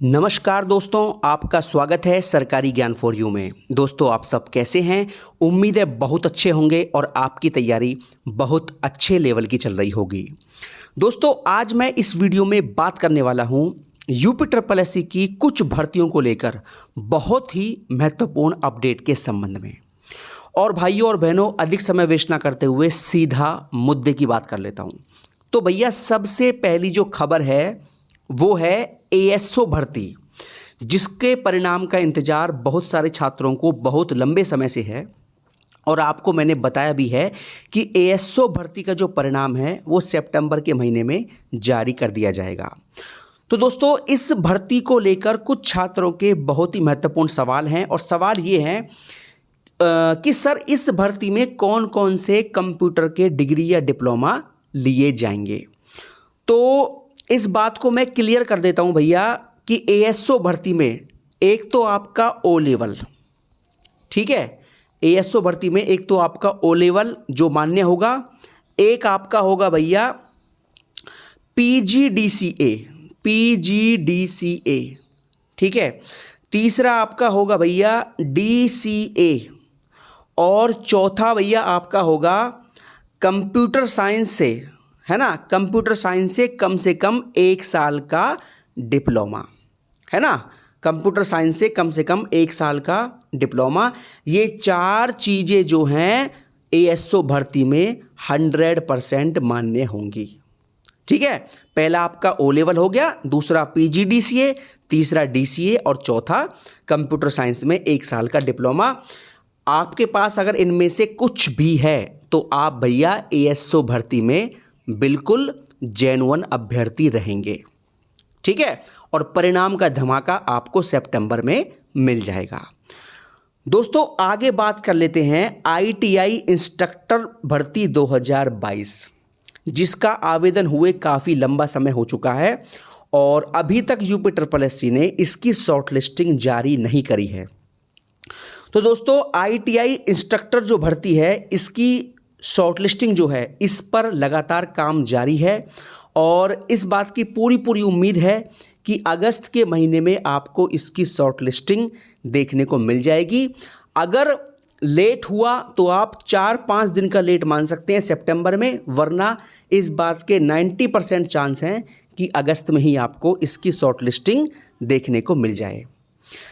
नमस्कार दोस्तों, आपका स्वागत है सरकारी ज्ञान फॉर यू में। दोस्तों, आप सब कैसे हैं? उम्मीद है बहुत अच्छे होंगे और आपकी तैयारी बहुत अच्छे लेवल की चल रही होगी। दोस्तों, आज मैं इस वीडियो में बात करने वाला हूं यूपी ट्रिपल एससी की कुछ भर्तियों को लेकर बहुत ही महत्वपूर्ण अपडेट के संबंध में। और भाइयों और बहनों, अधिक समय वेस्ट ना करते हुए सीधा मुद्दे की बात कर लेता हूं। तो भैया, सबसे पहली जो खबर है वो है एएसओ भर्ती, जिसके परिणाम का इंतजार बहुत सारे छात्रों को बहुत लंबे समय से है। और आपको मैंने बताया भी है कि एएसओ भर्ती का जो परिणाम है वो सितंबर के महीने में जारी कर दिया जाएगा। तो दोस्तों, इस भर्ती को लेकर कुछ छात्रों के बहुत ही महत्वपूर्ण सवाल हैं। और सवाल ये हैं कि सर, इस भर्ती में कौन कौन से कंप्यूटर के डिग्री या डिप्लोमा लिए जाएंगे। तो इस बात को मैं क्लियर कर देता हूं भैया कि एएसओ भर्ती में एक तो आपका ओ लेवल, ठीक है, एएसओ भर्ती में एक तो आपका ओ लेवल जो मान्य होगा, एक आपका होगा भैया पीजीडीसीए, पीजीडीसीए, ठीक है, तीसरा आपका होगा भैया डीसीए, और चौथा भैया आपका होगा कंप्यूटर साइंस से, है ना, कंप्यूटर साइंस से कम 1 साल का डिप्लोमा, है ना, कंप्यूटर साइंस से कम 1 साल का डिप्लोमा। ये चार चीज़ें जो हैं एएसओ भर्ती में 100% मान्य होंगी। ठीक है, पहला आपका ओ लेवल हो गया, दूसरा पीजीडीसीए, तीसरा डीसीए और चौथा कंप्यूटर साइंस में 1 साल का डिप्लोमा। आपके पास अगर इनमें से कुछ भी है तो आप भैया एएसओ भर्ती में बिल्कुल जेन्युइन अभ्यर्थी रहेंगे। ठीक है, और परिणाम का धमाका आपको सितंबर में मिल जाएगा। दोस्तों, आगे बात कर लेते हैं आईटीआई इंस्ट्रक्टर भर्ती 2022, जिसका आवेदन हुए काफ़ी लंबा समय हो चुका है और अभी तक यूपी ट्रिपल एससी ने इसकी शॉर्टलिस्टिंग जारी नहीं करी है। तो दोस्तों, आईटीआई इंस्ट्रक्टर जो भर्ती है, इसकी शॉर्टलिस्टिंग जो है, इस पर लगातार काम जारी है और इस बात की पूरी उम्मीद है कि अगस्त के महीने में आपको इसकी शॉर्टलिस्टिंग देखने को मिल जाएगी। अगर लेट हुआ तो आप 4-5 दिन का लेट मान सकते हैं सितंबर में, वरना इस बात के 90% चांस हैं कि अगस्त में ही आपको इसकी शॉर्टलिस्टिंग देखने को मिल जाए।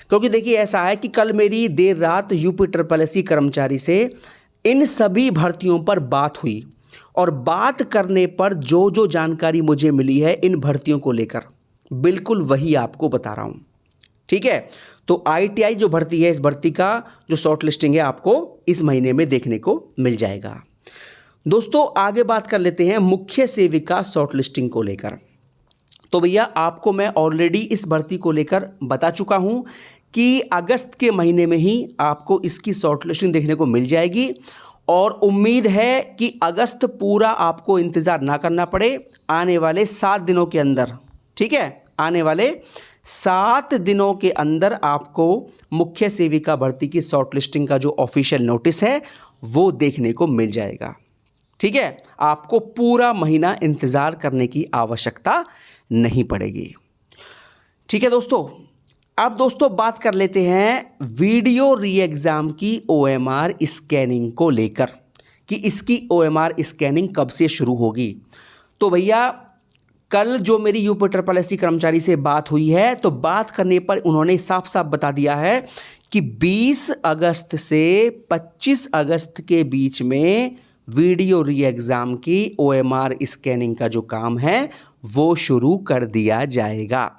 क्योंकि देखिए, ऐसा है कि कल मेरी देर रात यूपी ट्रिपल एससी कर्मचारी से इन सभी भर्तियों पर बात हुई और बात करने पर जो जो जानकारी मुझे मिली है इन भर्तियों को लेकर, बिल्कुल वही आपको बता रहा हूँ। ठीक है, तो आईटीआई जो भर्ती है, इस भर्ती का जो शॉर्ट लिस्टिंग है आपको इस महीने में देखने को मिल जाएगा। दोस्तों, आगे बात कर लेते हैं मुख्य सेविका शॉर्ट लिस्टिंग को लेकर। तो भैया, आपको मैं ऑलरेडी इस भर्ती को लेकर बता चुका हूँ कि अगस्त के महीने में ही आपको इसकी शॉर्टलिस्टिंग देखने को मिल जाएगी और उम्मीद है कि अगस्त पूरा आपको इंतज़ार ना करना पड़े। आने वाले 7 दिनों के अंदर, ठीक है, आने वाले 7 दिनों के अंदर आपको मुख्य सेविका भर्ती की शॉर्टलिस्टिंग का जो ऑफिशियल नोटिस है वो देखने को मिल जाएगा। ठीक है, आपको पूरा महीना इंतज़ार करने की आवश्यकता नहीं पड़ेगी। ठीक है दोस्तों, अब दोस्तों बात कर लेते हैं वीडियो री एग्ज़ाम की ओएमआर स्कैनिंग को लेकर कि इसकी ओएमआर स्कैनिंग कब से शुरू होगी। तो भैया, कल जो मेरी यूपी ट्रिपल एससी कर्मचारी से बात हुई है, तो बात करने पर उन्होंने साफ साफ बता दिया है कि 20 अगस्त से 25 अगस्त के बीच में वीडियो री एग्ज़ाम की ओएमआर स्कैनिंग का जो काम है वो शुरू कर दिया जाएगा।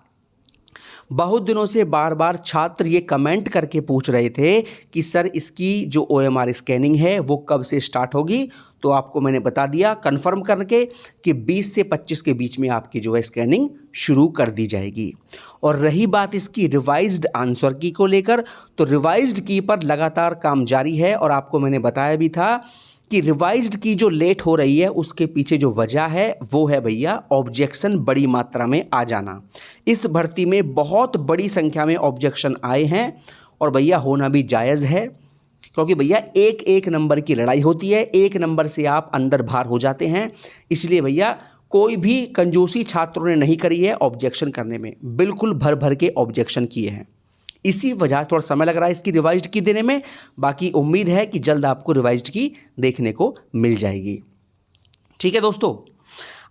बहुत दिनों से बार बार छात्र ये कमेंट करके पूछ रहे थे कि सर, इसकी जो ओएमआर स्कैनिंग है वो कब से स्टार्ट होगी। तो आपको मैंने बता दिया कंफर्म करके कि 20 से 25 के बीच में आपकी जो है स्कैनिंग शुरू कर दी जाएगी। और रही बात इसकी रिवाइज्ड आंसर की को लेकर, तो रिवाइज्ड की पर लगातार काम जारी है और आपको मैंने बताया भी था कि रिवाइज्ड की जो लेट हो रही है उसके पीछे जो वजह है वो है भैया ऑब्जेक्शन बड़ी मात्रा में आ जाना। इस भर्ती में बहुत बड़ी संख्या में ऑब्जेक्शन आए हैं और भैया होना भी जायज़ है, क्योंकि भैया एक एक नंबर की लड़ाई होती है, एक नंबर से आप अंदर बाहर हो जाते हैं। इसलिए भैया कोई भी कंजूसी छात्रों ने नहीं करी है ऑब्जेक्शन करने में, बिल्कुल भर भर के ऑब्जेक्शन किए हैं। इसी वजह से थोड़ा समय लग रहा है इसकी रिवाइज्ड की देने में, बाकी उम्मीद है कि जल्द आपको रिवाइज्ड की देखने को मिल जाएगी। ठीक है दोस्तों,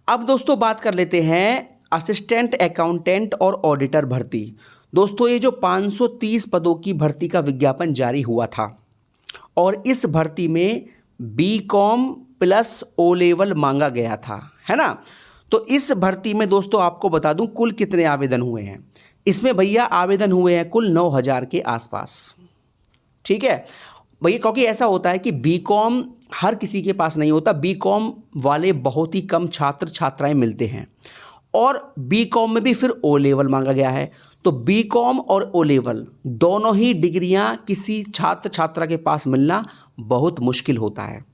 अब दोस्तों बात कर लेते हैं असिस्टेंट अकाउंटेंट और ऑडिटर भर्ती। दोस्तों ये जो 530 पदों की भर्ती का विज्ञापन जारी हुआ था और इस भर्ती में बीकॉम प्लस ओ लेवल मांगा गया था, है ना। तो इस भर्ती में दोस्तों आपको बता दूं कुल कितने आवेदन हुए हैं। इसमें भैया आवेदन हुए हैं कुल 9000 के आसपास। ठीक है भैया, क्योंकि ऐसा होता है कि बीकॉम हर किसी के पास नहीं होता, बीकॉम वाले बहुत ही कम छात्र छात्राएं मिलते हैं और बीकॉम में भी फिर ओ लेवल मांगा गया है। तो बीकॉम और ओ लेवल दोनों ही डिग्रियां किसी छात्र छात्रा के पास मिलना बहुत मुश्किल होता है,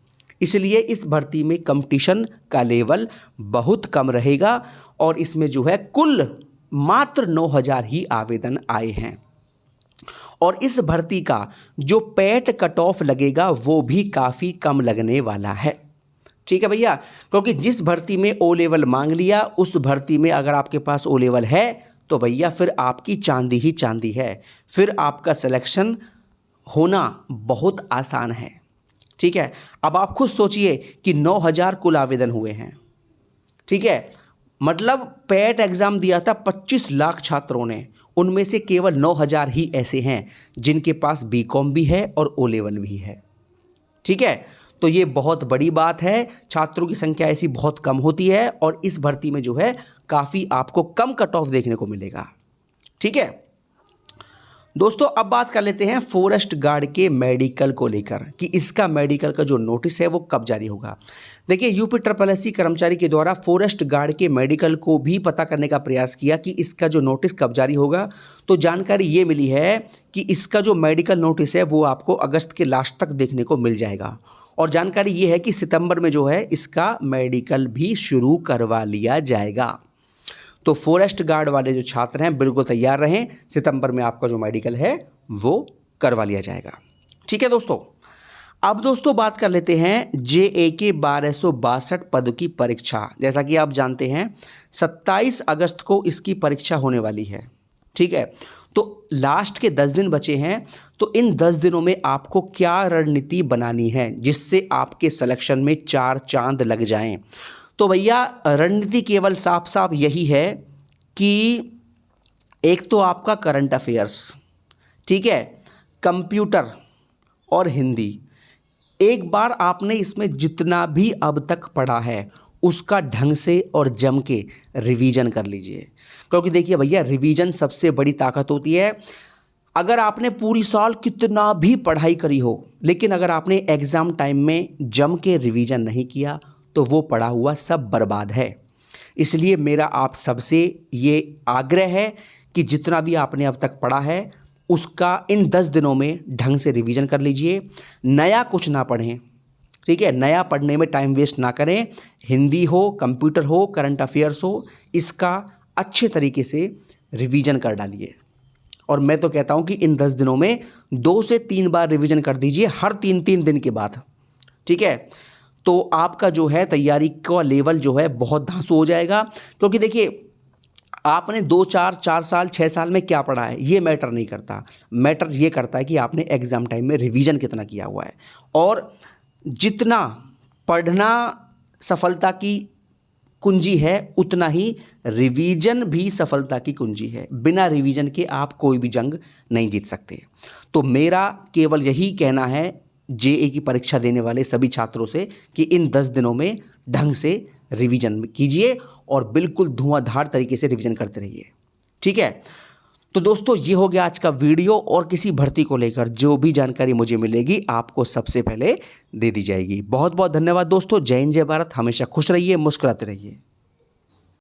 इसलिए इस भर्ती में कंपटीशन का लेवल बहुत कम रहेगा और इसमें जो है कुल मात्र 9000 ही आवेदन आए हैं। और इस भर्ती का जो पैट कट ऑफ लगेगा वो भी काफ़ी कम लगने वाला है। ठीक है भैया, क्योंकि जिस भर्ती में ओ लेवल मांग लिया उस भर्ती में अगर आपके पास ओ लेवल है तो भैया फिर आपकी चांदी ही चांदी है, फिर आपका सिलेक्शन होना बहुत आसान है। ठीक है, अब आप खुद सोचिए कि 9000 कुल आवेदन हुए हैं। ठीक है, मतलब पैट एग्ज़ाम दिया था 25 लाख छात्रों ने, उनमें से केवल 9000 ही ऐसे हैं जिनके पास बीकॉम भी है और ओ लेवल भी है। ठीक है, तो ये बहुत बड़ी बात है, छात्रों की संख्या ऐसी बहुत कम होती है और इस भर्ती में जो है काफ़ी आपको कम कट ऑफ देखने को मिलेगा। ठीक है दोस्तों, अब बात कर लेते हैं फॉरेस्ट गार्ड के मेडिकल को लेकर कि इसका मेडिकल का जो नोटिस है वो कब जारी होगा। देखिए यूपीएससी कर्मचारी के द्वारा फॉरेस्ट गार्ड के मेडिकल को भी पता करने का प्रयास किया कि इसका जो नोटिस कब जारी होगा, तो जानकारी ये मिली है कि इसका जो मेडिकल नोटिस है वो आपको अगस्त के लास्ट तक देखने को मिल जाएगा। और जानकारी ये है कि सितंबर में जो है इसका मेडिकल भी शुरू करवा लिया जाएगा। तो फॉरेस्ट गार्ड वाले जो छात्र हैं बिल्कुल तैयार रहें, सितंबर में आपका जो मेडिकल है वो करवा लिया जाएगा। ठीक है दोस्तों, अब दोस्तों बात कर लेते हैं JAK 1262 पद की परीक्षा। जैसा कि आप जानते हैं 27 अगस्त को इसकी परीक्षा होने वाली है। ठीक है, तो लास्ट के 10 दिन बचे हैं, तो इन 10 दिनों में आपको क्या रणनीति बनानी है जिससे आपके सिलेक्शन में 4 चांद लग जाएं। तो भैया रणनीति केवल साफ साफ यही है कि एक तो आपका करंट अफेयर्स, ठीक है, कंप्यूटर और हिंदी, एक बार आपने इसमें जितना भी अब तक पढ़ा है उसका ढंग से और जम के रिवीजन कर लीजिए। क्योंकि देखिए भैया रिवीजन सबसे बड़ी ताकत होती है। अगर आपने पूरी साल कितना भी पढ़ाई करी हो लेकिन अगर आपने एग्ज़ाम टाइम में जम के रिवीजन नहीं किया तो वो पढ़ा हुआ सब बर्बाद है। इसलिए मेरा आप सबसे ये आग्रह है कि जितना भी आपने अब तक पढ़ा है उसका इन 10 दिनों में ढंग से रिवीजन कर लीजिए। नया कुछ ना पढ़ें, ठीक है, नया पढ़ने में टाइम वेस्ट ना करें। हिंदी हो, कंप्यूटर हो, करंट अफेयर्स हो, इसका अच्छे तरीके से रिवीजन कर डालिए। और मैं तो कहता हूँ कि इन 10 दिनों में 2 से 3 बार रिवीजन कर दीजिए हर 3-3 दिन के बाद। ठीक है, तो आपका जो है तैयारी का लेवल जो है बहुत धांसू हो जाएगा। क्योंकि देखिए आपने 2-4 साल 6 साल में क्या पढ़ा है ये मैटर नहीं करता, मैटर ये करता है कि आपने एग्ज़ाम टाइम में रिवीजन कितना किया हुआ है। और जितना पढ़ना सफलता की कुंजी है उतना ही रिवीजन भी सफलता की कुंजी है। बिना रिवीजन के आप कोई भी जंग नहीं जीत सकते। तो मेरा केवल यही कहना है JA की परीक्षा देने वाले सभी छात्रों से कि इन 10 दिनों में ढंग से रिवीजन कीजिए और बिल्कुल धुआंधार तरीके से रिवीजन करते रहिए। ठीक है, तो दोस्तों ये हो गया आज का वीडियो। और किसी भर्ती को लेकर जो भी जानकारी मुझे मिलेगी आपको सबसे पहले दे दी जाएगी। बहुत बहुत धन्यवाद दोस्तों। जय हिंद, जय भारत। हमेशा खुश रहिए, मुस्कुराते रहिए।